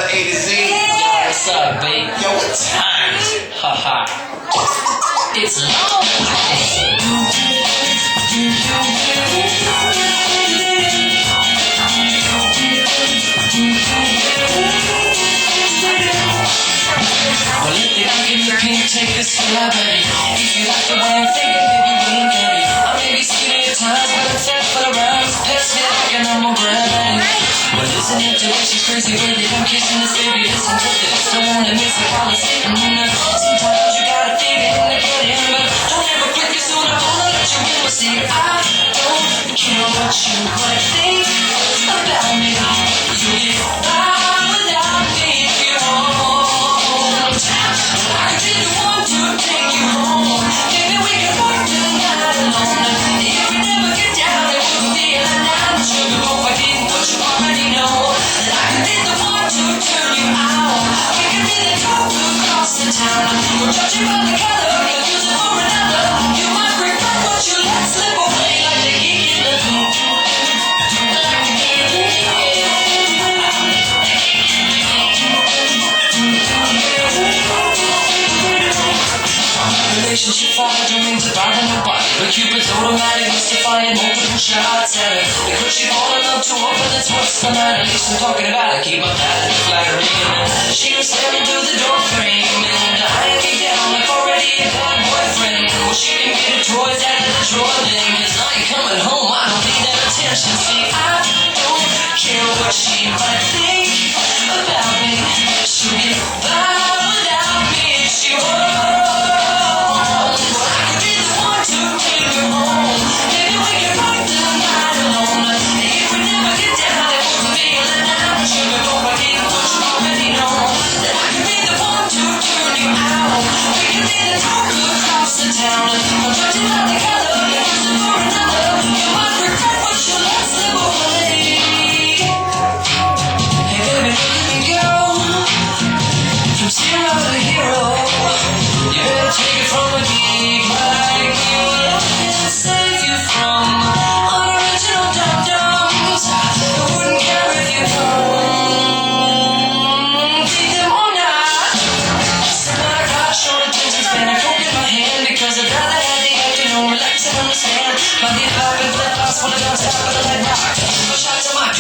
the A to Z. Yo, what's up, babe? Yo, what time is it? Haha. It's long. Well, if you like in the pink, take a stab at it. If you like the way I'm thinking, baby, wink at it. I may be skinny at times, but I'm fat for the rounds. Pass me back and I'm gonna grab at it. Well, listen to the way she's crazy, baby. I'm kissing this baby, listen to this. Don't wanna miss the policy. Sometimes you gotta feel it in the gut in, but don't ever quit, cause soon I'm gonna let you in. Well, see, I don't care what you might think about me. You get by without me if you want. I could be the one to take you home. Maybe we can work the night alone. If we never get down, it wouldn't be a night. Sugar, hope I didn't what you already know. That I could be the one to turn you out. We could be the talk across the town. We'll judge you by the color, confuse it for another. You might regret what you let slip away, like the geek in the boot. Like the geek in the relationship fire, don't mean to bother nobody, but Cupid's automatic mystifying multiple shots at it. Because she fall in love too often, that's what's the matter. At least I'm talking about it, keep my pattern flattering. She was staring through the door frame, and eyeing me down like already a bad boyfriend. Well, she didn't get her toys out of the drawer then, cause I ain't coming home, I don't need that attention. See, I don't care what she might think about me. She'll get by without me if she won't.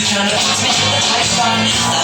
Kinda puts me in the tight spot.